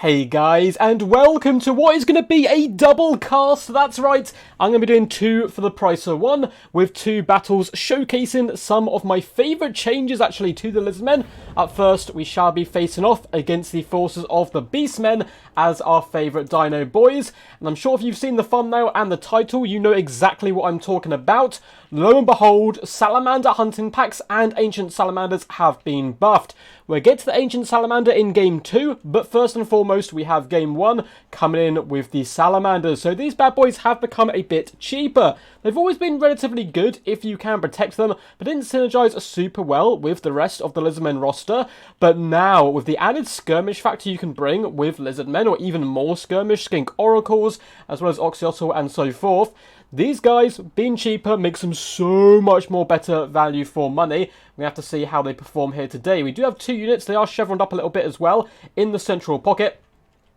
Hey guys, and welcome to what is going to be a double cast. That's right, I'm going to be doing two for the price of one, with two battles showcasing some of my favourite changes actually to the Lizardmen. Up first, we shall be facing off against the forces of the Beastmen as our favourite dino boys. And I'm sure if you've seen the thumbnail and the title, you know exactly what I'm talking about. Lo and behold, Salamander hunting packs and Ancient Salamanders have been buffed. We'll get to the Ancient Salamander in Game 2, but first and foremost, we have Game 1 coming in with the Salamanders. So these bad boys have become a bit cheaper. They've always been relatively good if you can protect them, but didn't synergize super well with the rest of the Lizardmen roster. But now, with the added skirmish factor you can bring with Lizardmen, or even more skirmish, Skink Oracles, as well as Oxyotl and so forth, these guys, being cheaper, makes them so much more better value for money. We have to see how they perform here today. We do have two units. They are chevroned up a little bit as well in the central pocket.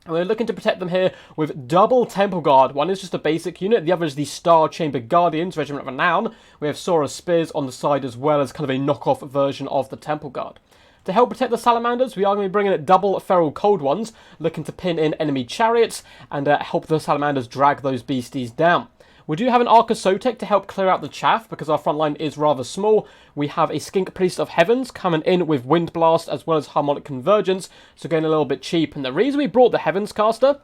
And we're looking to protect them here with double Temple Guard. One is just a basic unit. The other is the Star Chamber Guardians, Regiment of Renown. We have Saurus Spears on the side as well as kind of a knockoff version of the Temple Guard. To help protect the Salamanders, we are going to be bringing in double Feral Cold Ones, looking to pin in enemy chariots and help the Salamanders drag those beasties down. We do have an Archosotek to help clear out the chaff because our front line is rather small. We have a Skink Priest of Heavens coming in with Wind Blast as well as Harmonic Convergence, so getting a little bit cheap. And the reason we brought the Heavens Caster,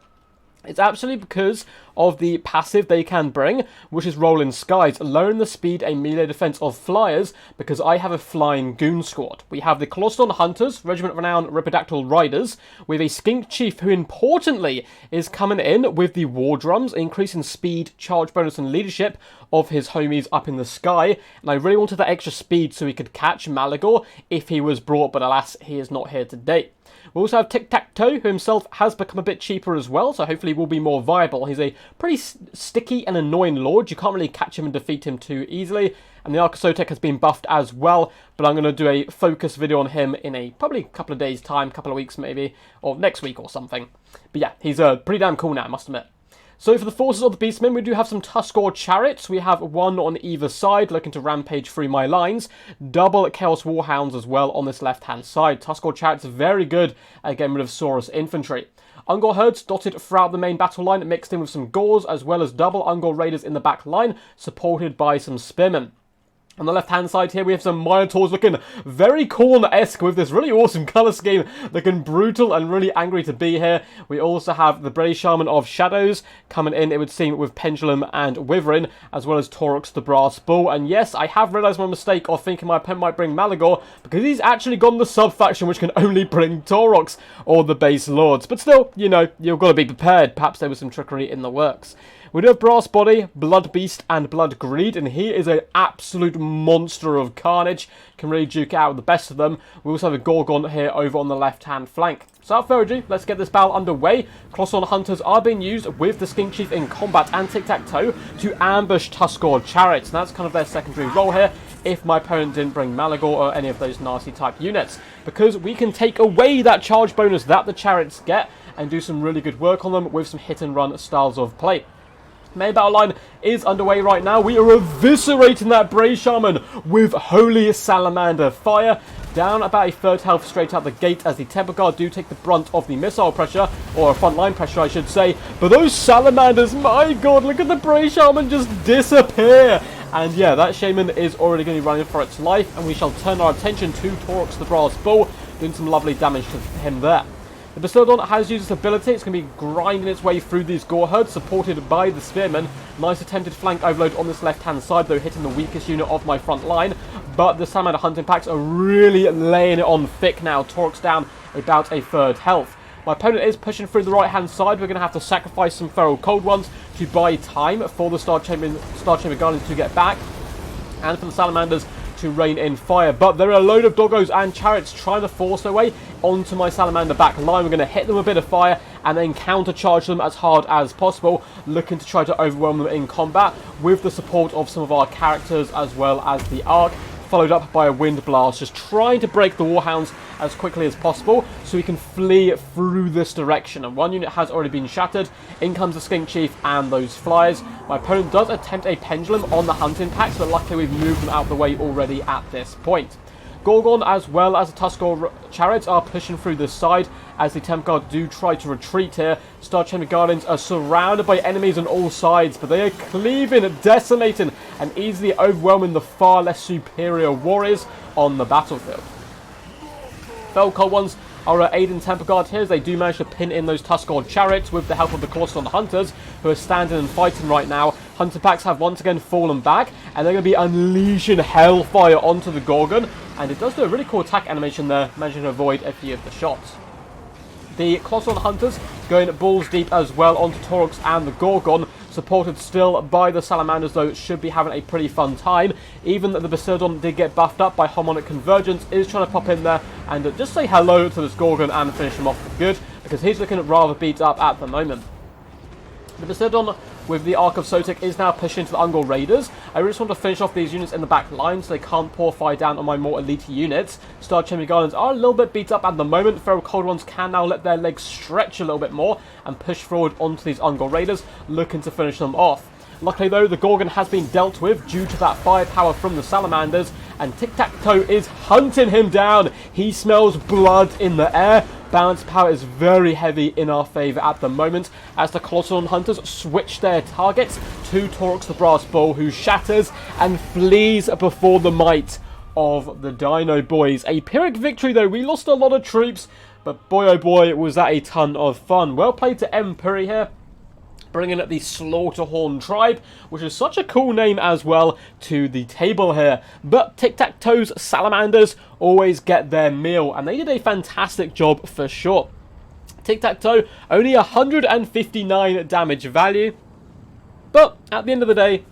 it's actually because of the passive they can bring, which is Rolling Skies, lowering the speed and melee defense of flyers because I have a flying goon squad. We have the Colostodon Hunters, Regiment of Renown Rhipidactyl Riders, with a Skink Chief who importantly is coming in with the War Drums, increasing speed, charge bonus and leadership of his homies up in the sky. And I really wanted that extra speed so he could catch Malagor if he was brought, but alas, he is not here today. We also have Tic-Tac-Toe, who himself has become a bit cheaper as well, so hopefully will be more viable. He's a pretty sticky and annoying lord. You can't really catch him and defeat him too easily. And the Archosotek has been buffed as well, but I'm going to do a focus video on him in a probably couple of days' time, couple of weeks maybe, or next week or something. But yeah, he's pretty damn cool now, I must admit. So for the forces of the Beastmen, we do have some Tuskor Chariots. We have one on either side looking to rampage through my lines. Double Chaos Warhounds as well on this left-hand side. Tuskor Chariots are very good at getting rid of Saurus infantry. Ungor herds dotted throughout the main battle line, mixed in with some Gors, as well as double Ungor raiders in the back line, supported by some Spearmen. On the left-hand side here, we have some Minotaurs looking very Khorne-esque with this really awesome colour scheme, looking brutal and really angry to be here. We also have the Bray Shaman of Shadows coming in, it would seem, with Pendulum and Wyvern, as well as Taurox the Brass Bull. And yes, I have realised my mistake of thinking my opponent might bring Malagor, because he's actually gone the sub-faction which can only bring Taurox or the base lords. But still, you know, you've got to be prepared. Perhaps there was some trickery in the works. We do have Brass Body, Blood Beast, and Blood Greed, and he is an absolute monster of carnage. Can really duke out with the best of them. We also have a Gorgon here over on the left-hand flank. So without further ado, let's get this battle underway. Colostodon Hunters are being used with the Skink Chief in combat and Tic-Tac-Toe to ambush Tuskor Chariots. And that's kind of their secondary role here, if my opponent didn't bring Malagor or any of those nasty type units. Because we can take away that charge bonus that the Chariots get and do some really good work on them with some hit-and-run styles of play. Main battle line is underway right now. We are eviscerating that Bray Shaman with Holy Salamander Fire. Down about a third health straight out the gate as the Temple Guard do take the brunt of the missile pressure, or front line pressure I should say. But those Salamanders, my god, look at the Bray Shaman just disappear. And yeah, that Shaman is already going to be running for its life, and we shall turn our attention to Taurox the Brass Bull, doing some lovely damage to him there. The Bastiodon has used its ability. It's going to be grinding its way through these Gore herds, supported by the Spearmen. Nice attempted flank overload on this left-hand side, though hitting the weakest unit of my front line. But the Salamander hunting packs are really laying it on thick now. Taurox down about a third health. My opponent is pushing through the right-hand side. We're going to have to sacrifice some Feral Cold Ones to buy time for the Star Chamber Guardians to get back, and for the Salamanders to rain in fire. But there are a load of doggos and chariots trying to force their way onto my Salamander back line. We're going to hit them with a bit of fire and then countercharge them as hard as possible, looking to try to overwhelm them in combat with the support of some of our characters as well as the Ark, followed up by a Wind Blast, just trying to break the Warhounds as quickly as possible so we can flee through this direction. And one unit has already been shattered. In comes the Skink Chief and those flyers. My opponent does attempt a Pendulum on the hunting packs, but luckily we've moved them out of the way already at this point. Gorgon as well as the Tuskor Chariots are pushing through this side as the Temple Guard do try to retreat here. Star Chamber Guardians are surrounded by enemies on all sides, but they are cleaving, decimating, and easily overwhelming the far less superior warriors on the battlefield. Feral Cold Ones are aiding Temple Guard here as they do manage to pin in those Tuskgord chariots with the help of the Colossal Hunters, who are standing and fighting right now. Hunter packs have once again fallen back, and they're going to be unleashing hellfire onto the Gorgon, and it does do a really cool attack animation there, managing to avoid a few of the shots. The Colossal Hunters going balls deep as well onto Taurox and the Gorgon, supported still by the Salamanders, though should be having a pretty fun time. Even the Bastiodon did get buffed up by Harmonic Convergence, is trying to pop in there and just say hello to this Gorgon and finish him off for good, because he's looking rather beat up at the moment. The Bastiodon with the Ark of Sotek is now pushing to the Ungol Raiders. I really just want to finish off these units in the back line so they can't pour fire down on my more elite units. Star Chamber Guardians are a little bit beat up at the moment. Feral Cold Ones can now let their legs stretch a little bit more and push forward onto these Ungol Raiders, looking to finish them off. Luckily though, the Gorgon has been dealt with due to that firepower from the Salamanders, and Tic-Tac-Toe is hunting him down. He smells blood in the air. Balance power is very heavy in our favour at the moment, as the Colossal Hunters switch their targets to Taurox the Brass Bull, who shatters and flees before the might of the Dino Boys. A Pyrrhic victory though. We lost a lot of troops, but boy oh boy was that a ton of fun. Well played to M. Puri here, bringing up the Slaughterhorn tribe, which is such a cool name as well, to the table here. But Tic-Tac-Toe's Salamanders always get their meal, and they did a fantastic job for sure. Tic-Tac-Toe, only 159 damage value, but at the end of the day,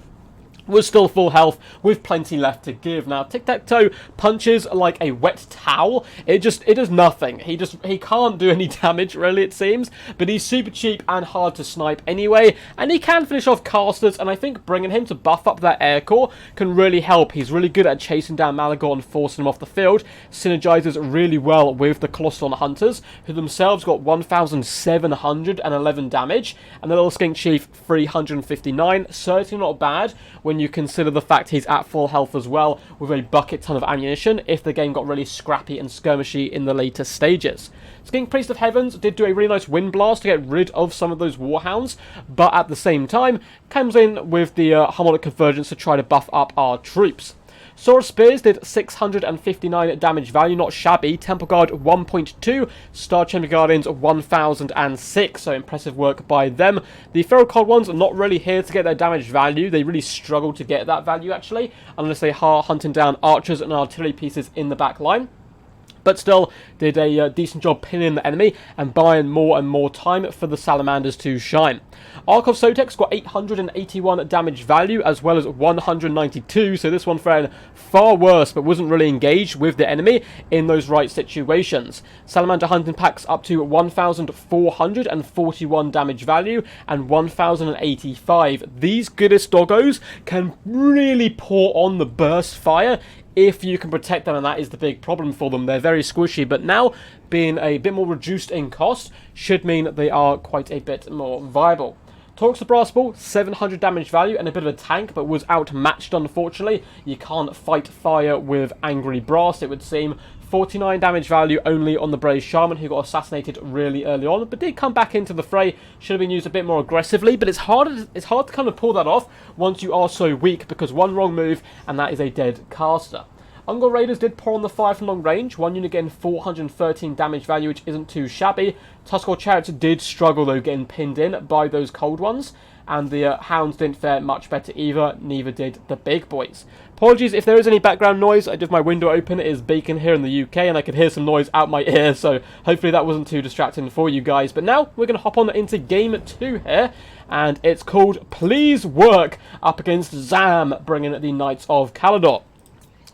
was still full health with plenty left to give. Now, Tic-Tac-Toe punches like a wet towel. It does nothing. He can't do any damage, really, it seems, but he's super cheap and hard to snipe anyway, and he can finish off casters, and I think bringing him to buff up that air core can really help. He's really good at chasing down Malagor and forcing him off the field. Synergizes really well with the Colossal Hunters, who themselves got 1,711 damage, and the little Skink Chief 359. Certainly not bad when you consider the fact he's at full health as well, with a bucket ton of ammunition if the game got really scrappy and skirmishy in the later stages. Skink Priest of Heavens did do a really nice wind blast to get rid of some of those Warhounds, but at the same time comes in with the Harmonic Convergence to try to buff up our troops. Sword Spears did 659 damage value, not shabby. Temple Guard 1.2, Star Chamber Guardians 1,006, so impressive work by them. The Feral Cold Ones are not really here to get their damage value. They really struggle to get that value actually, unless they are hunting down archers and artillery pieces in the back line. But still did a decent job pinning the enemy and buying more and more time for the Salamanders to shine. Ark of Sotek's got 881 damage value as well as 192, so this one fared far worse but wasn't really engaged with the enemy in those right situations. Salamander hunting packs up to 1,441 damage value and 1,085. These goodest doggos can really pour on the burst fire if you can protect them, and that is the big problem for them. They're very squishy, but now being a bit more reduced in cost should mean that they are quite a bit more viable. Taurox the Brass Bull, 700 damage value and a bit of a tank, but was outmatched unfortunately. You can't fight fire with Angry Brass, it would seem. 49 damage value only on the Brave Shaman, who got assassinated really early on, but did come back into the fray. Should have been used a bit more aggressively, but it's hard to kind of pull that off once you are so weak, because one wrong move and that is a dead caster. Ungol Raiders did pour on the fire from long range. One unit getting 413 damage value, which isn't too shabby. Tuskgord Chariots did struggle though, getting pinned in by those cold ones. And the Hounds didn't fare much better either, neither did the big boys. Apologies if there is any background noise. I did have my window open. It is baking here in the UK and I could hear some noise out my ear, so hopefully that wasn't too distracting for you guys. But now we're going to hop on into game 2 here, and it's called Please Work up against Zam, bringing the Knights of Caledor.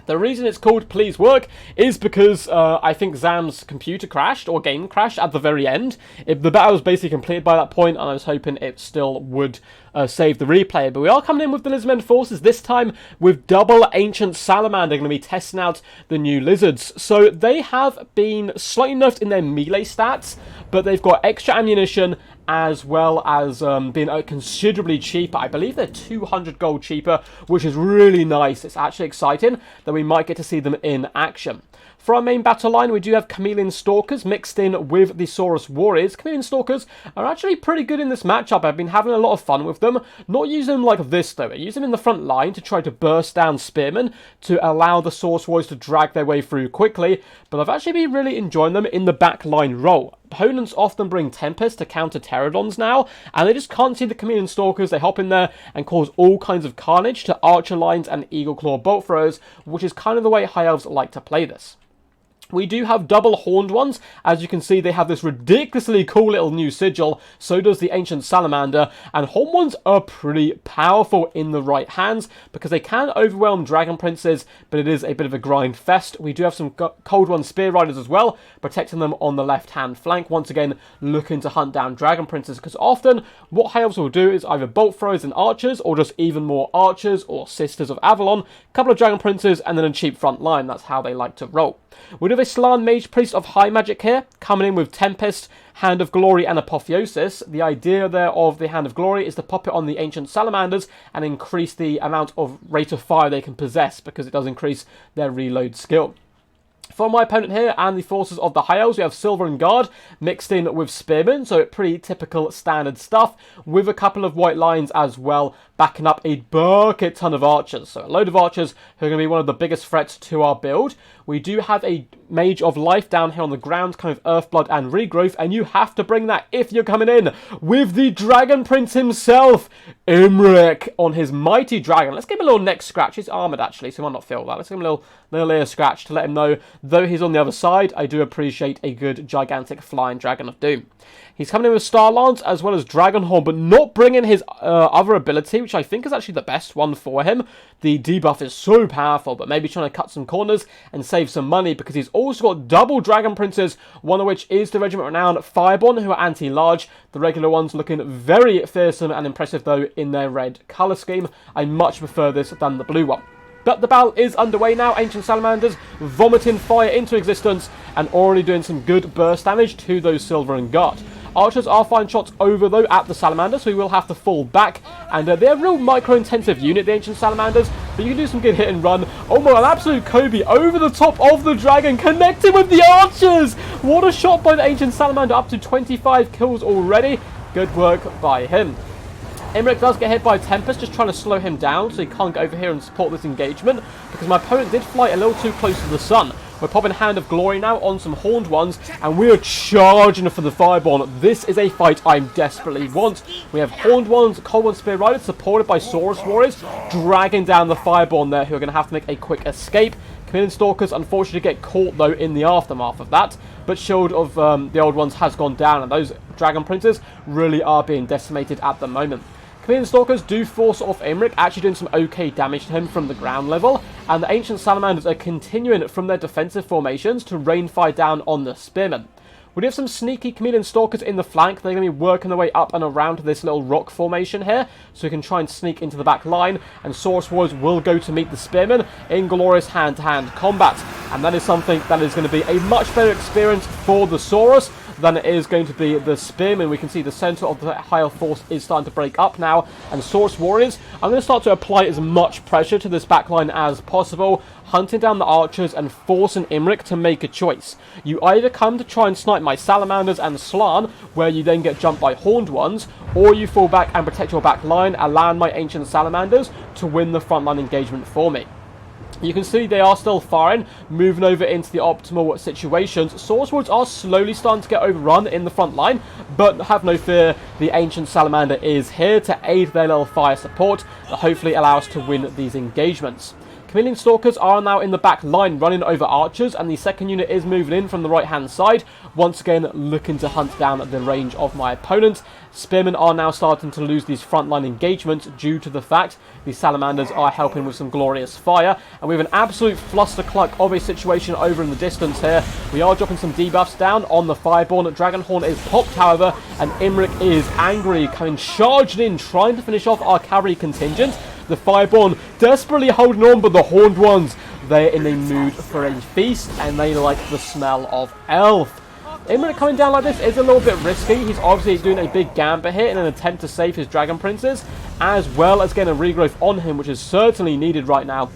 The reason it's called Please Work is because I think Zam's computer crashed, or game crashed, at the very end. The battle was basically completed by that point, and I was hoping it still would save the replay. But we are coming in with the Lizardmen forces, this time with double Ancient Salamander, going to be testing out the new Lizards. So they have been slightly nerfed in their melee stats, but they've got extra ammunition, as well as being considerably cheaper. I believe they're 200 gold cheaper, which is really nice. It's actually exciting that we might get to see them in action. For our main battle line, we do have Chameleon Stalkers mixed in with the Saurus Warriors. Chameleon Stalkers are actually pretty good in this matchup. I've been having a lot of fun with them. Not using them like this, though. I use them in the front line to try to burst down Spearmen to allow the Saurus Warriors to drag their way through quickly. But I've actually been really enjoying them in the back line role. Opponents often bring Tempest to counter Pterodons now, and they just can't see the Chameleon Stalkers. They hop in there and cause all kinds of carnage to Archer lines and Eagle Claw bolt throwers, which is kind of the way High Elves like to play this. We do have double horned ones. As you can see, they have this ridiculously cool little new sigil. So does the Ancient Salamander. And horned ones are pretty powerful in the right hands because they can overwhelm Dragon Princes, but it is a bit of a grind fest. We do have some Cold One Spear Riders as well, protecting them on the left-hand flank. Once again, looking to hunt down Dragon Princes because often what High Elves will do is either bolt throwers and archers or just even more archers or Sisters of Avalon, a couple of Dragon Princes, and then a cheap front line. That's how they like to roll. We do have a Slan Mage Priest of High Magic here, coming in with Tempest, Hand of Glory, and Apotheosis. The idea there of the Hand of Glory is to pop it on the Ancient Salamanders and increase the amount of rate of fire they can possess, because it does increase their reload skill. For my opponent here and the forces of the High Elves, we have Silver and Guard mixed in with Spearmen, so pretty typical standard stuff, with a couple of white lines as well, backing up a bucket ton of archers. So a load of archers who are going to be one of the biggest threats to our build. We do have a Mage of Life down here on the ground, kind of Earthblood and Regrowth, and you have to bring that if you're coming in with the Dragon Prince himself, Imric, on his mighty dragon. Let's give him a little neck scratch. He's armoured actually, so he might not feel that. Let's give him a little ear scratch to let him know, though he's on the other side, I do appreciate a good gigantic flying Dragon of Doom. He's coming in with Star Lance as well as Dragonhorn, but not bringing his other ability, which I think is actually the best one for him. The debuff is so powerful, but maybe trying to cut some corners and save some money, because he's also got double Dragon Princes, one of which is the Regiment Renowned Fireborn, who are anti-large. The regular ones looking very fearsome and impressive, though, in their red colour scheme. I much prefer this than the blue one. But the battle is underway now. Ancient Salamanders vomiting fire into existence and already doing some good burst damage to those Silver and Guard. Archers are firing shots over, though, at the Salamander, so we will have to fall back. And they're a real micro-intensive unit, the Ancient Salamanders, but you can do some good hit and run. Oh my, an absolute Kobe over the top of the dragon, connected with the Archers! What a shot by the Ancient Salamander, up to 25 kills already. Good work by him. Imric does get hit by Tempest, just trying to slow him down so he can't get over here and support this engagement, because my opponent did fly a little too close to the sun. We're popping Hand of Glory now on some horned ones, and we are charging for the Fireborn. This is a fight I desperately want. We have horned ones, Cold One Spear Riders, supported by Saurus Warriors, dragging down the Fireborn there, who are going to have to make a quick escape. Chameleon Stalkers, unfortunately, get caught, though, in the aftermath of that. But Shield of the Old Ones has gone down, and those Dragon Princes really are being decimated at the moment. Chameleon Stalkers do force off Imric, actually doing some okay damage to him from the ground level, and the Ancient Salamanders are continuing from their defensive formations to rain fire down on the Spearmen. We do have some sneaky Chameleon Stalkers in the flank. They're going to be working their way up and around this little rock formation here, so we can try and sneak into the back line, and Saurus Warriors will go to meet the Spearmen in glorious hand-to-hand combat, and that is something that is going to be a much better experience for the Saurus than it is going to be the Spearmen. We can see the centre of the higher force is starting to break up now, and Saurus Warriors, I'm going to start to apply as much pressure to this backline as possible, hunting down the archers and forcing Imric to make a choice. You either come to try and snipe my Salamanders and Slan, where you then get jumped by horned ones, or you fall back and protect your back line, allowing my Ancient Salamanders to win the frontline engagement for me. You can see they are still firing, moving over into the optimal situations. Saurus Warriors are slowly starting to get overrun in the front line, but have no fear, the Ancient Salamander is here to aid their little fire support that hopefully allow us to win these engagements. Chameleon Stalkers are now in the back line running over archers, and the second unit is moving in from the right hand side, once again looking to hunt down the range of my opponent. Spearmen are now starting to lose these frontline engagements due to the fact the Salamanders are helping with some glorious fire, and we have an absolute flustercluck of a situation over in the distance here. We are dropping some debuffs down on the Fireborn. Dragonhorn is popped, however, and Imric is angry, coming charged in, trying to finish off our cavalry contingent. The Fireborn desperately holding on, but the horned ones, they're in a mood for a feast, and they like the smell of elf. Imric coming down like this is a little bit risky. He's obviously doing a big gambit here in an attempt to save his Dragon Princes, as well as getting a regrowth on him, which is certainly needed right now.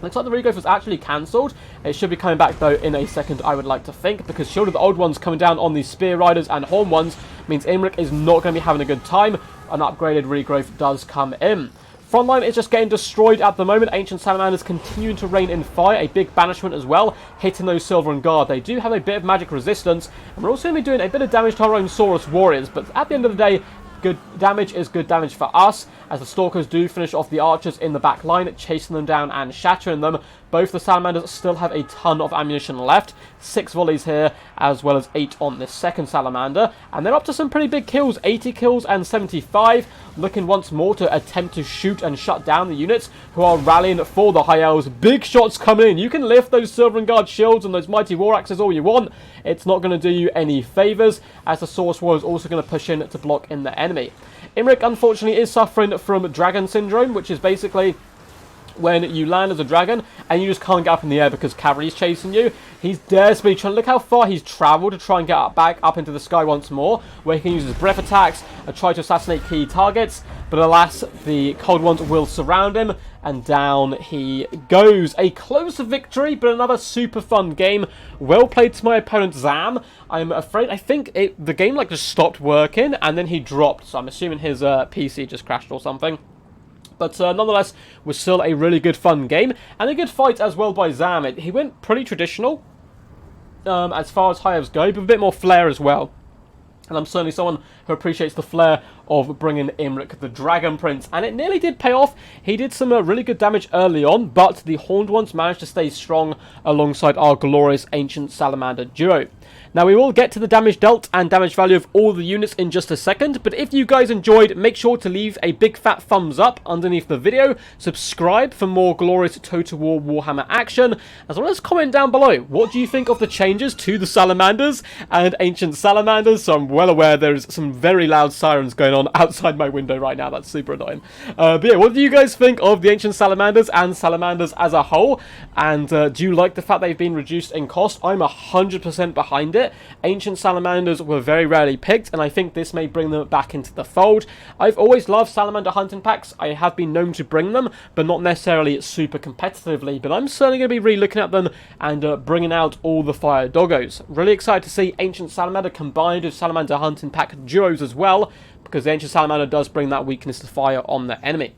Looks like the regrowth was actually cancelled. It should be coming back, though, in a second, I would like to think, because Shield of the Old Ones coming down on the Spear Riders and Horn Ones means Imric is not going to be having a good time. An upgraded regrowth does come in. Frontline is just getting destroyed at the moment. Ancient Salamanders continuing to reign in fire. A big banishment as well, hitting those Silver Guard. They do have a bit of magic resistance, and we're also going to be doing a bit of damage to our own Saurus Warriors, but at the end of the day, good damage is good damage for us, as the Stalkers do finish off the Archers in the back line, chasing them down and shattering them. Both the Salamanders still have a ton of ammunition left. 6 volleys here, as well as 8 on this second Salamander. And they're up to some pretty big kills, 80 kills and 75. Looking once more to attempt to shoot and shut down the units who are rallying for the High Elves. Big shots coming in. You can lift those Silver Guard shields and those Mighty War Axes all you want. It's not going to do you any favours, as the Saurus War is also going to push in to block in the enemy. Imric, unfortunately, is suffering from Dragon Syndrome, which is basically when you land as a dragon and you just can't get up in the air because cavalry's chasing you. He's desperately trying to look how far he's travelled to try and get back up into the sky once more, where he can use his breath attacks and try to assassinate key targets. But alas, the Cold Ones will surround him, and down he goes. A close victory, but another super fun game. Well played to my opponent, Zam. I'm afraid, I think the game just stopped working, and then he dropped. So I'm assuming his PC just crashed or something. But nonetheless, was still a really good fun game, and a good fight as well by Zam. He went pretty traditional as far as High Elves go, but a bit more flair as well. And I'm certainly someone who appreciates the flair of bringing Imric the Dragon Prince. And it nearly did pay off. He did some really good damage early on, but the Horned Ones managed to stay strong alongside our glorious Ancient Salamander duo. Now, we will get to the damage dealt and damage value of all the units in just a second, but if you guys enjoyed, make sure to leave a big fat thumbs up underneath the video, subscribe for more glorious Total War Warhammer action, as well as comment down below, what do you think of the changes to the Salamanders and Ancient Salamanders? So I'm well aware there's some very loud sirens going on outside my window right now, that's super annoying. But yeah, what do you guys think of the Ancient Salamanders and Salamanders as a whole? And do you like the fact they've been reduced in cost? I'm 100% behind it. Ancient Salamanders were very rarely picked, and I think this may bring them back into the fold. I've always loved Salamander hunting packs. I have been known to bring them, but not necessarily super competitively. But I'm certainly going to be re-looking at them and bringing out all the fire doggos. Really excited to see Ancient Salamander combined with Salamander hunting pack duos as well, because the Ancient Salamander does bring that weakness to fire on the enemy.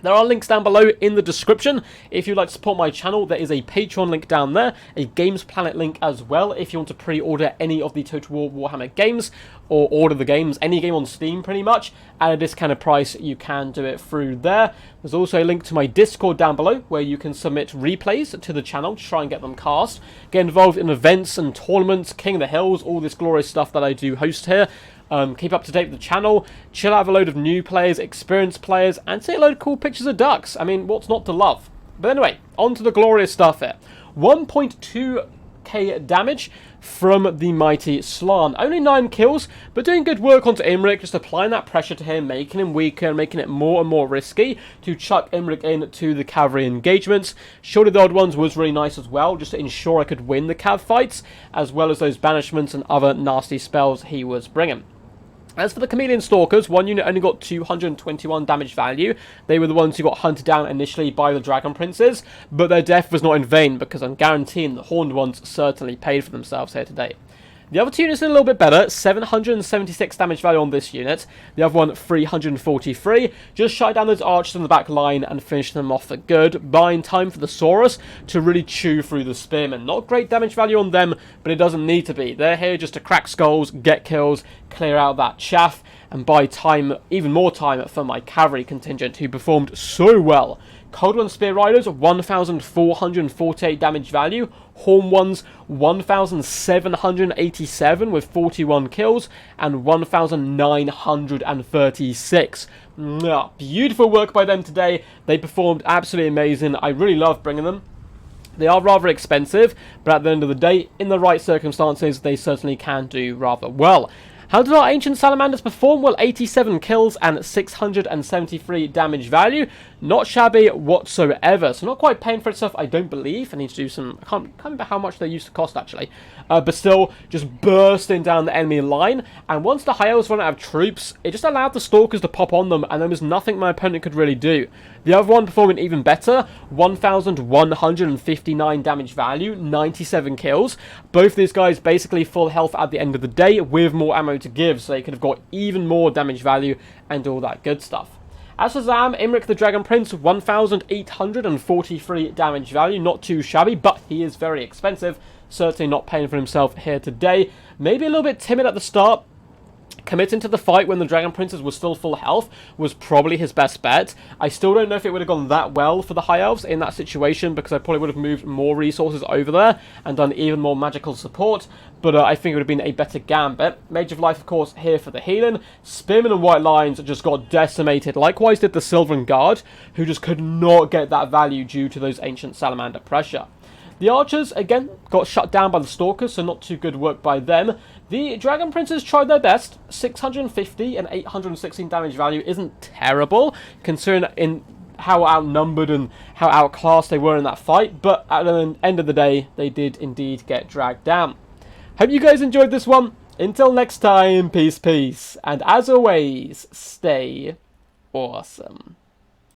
There are links down below in the description. If you'd like to support my channel, there is a Patreon link down there, a Games Planet link as well, if you want to pre-order any of the Total War Warhammer games, or order the games, any game on Steam pretty much, at a discounted price. You can do it through there. There's also a link to my Discord down below, where you can submit replays to the channel to try and get them cast, get involved in events and tournaments, King of the Hills, all this glorious stuff that I do host here. Keep up to date with the channel, chill out with a load of new players, experienced players, and take a load of cool pictures of ducks. I mean, what's not to love? But anyway, on to the glorious stuff here. 1.2k damage from the mighty Slan. Only 9 kills, but doing good work onto Imric, just applying that pressure to him, making him weaker, and making it more and more risky to chuck Imric into the cavalry engagements. Shield of the Old Ones was really nice as well, just to ensure I could win the cav fights, as well as those banishments and other nasty spells he was bringing. As for the Chameleon Stalkers, one unit only got 221 damage value. They were the ones who got hunted down initially by the Dragon Princes, but their death was not in vain, because I'm guaranteeing the Horned Ones certainly paid for themselves here today. The other two units are a little bit better, 776 damage value on this unit, the other one 343, just shut down those archers in the back line and finish them off for good, buying time for the Saurus to really chew through the spearmen. Not great damage value on them, but it doesn't need to be. They're here just to crack skulls, get kills, clear out that chaff, and buy time, even more time for my cavalry contingent, who performed so well. Cold One Spear Riders, 1,448 damage value. Horn Ones, 1,787 with 41 kills. And 1,936. Beautiful work by them today. They performed absolutely amazing. I really love bringing them. They are rather expensive, but at the end of the day, in the right circumstances, they certainly can do rather well. How did our Ancient Salamanders perform? Well, 87 kills and 673 damage value. Not shabby whatsoever. So not quite paying for itself, I don't believe. I need to do some... I can't remember how much they used to cost, actually. But still, just bursting down the enemy line. And once the High Elves run out of troops, it just allowed the Stalkers to pop on them, and there was nothing my opponent could really do. The other one performing even better, 1,159 damage value, 97 kills. Both these guys basically full health at the end of the day with more ammo to give, so they could have got even more damage value and all that good stuff. As for Zam, Imrik the Dragon Prince, 1,843 damage value, not too shabby, but he is very expensive. Certainly not paying for himself here today. Maybe a little bit timid at the start. Committing to the fight when the Dragon Princes were still full health was probably his best bet. I still don't know if it would have gone that well for the High Elves in that situation, because I probably would have moved more resources over there and done even more magical support, but I think it would have been a better gambit. Mage of Life, of course, here for the healing. Spearmen and White Lions just got decimated. Likewise did the Sylvan Guard, who just could not get that value due to those Ancient Salamander pressure. The Archers, again, got shut down by the Stalkers, so not too good work by them. The Dragon Princes tried their best. 650 and 816 damage value isn't terrible, considering in how outnumbered and how outclassed they were in that fight, but at the end of the day, they did indeed get dragged down. Hope you guys enjoyed this one. Until next time, peace, peace, and as always, stay awesome.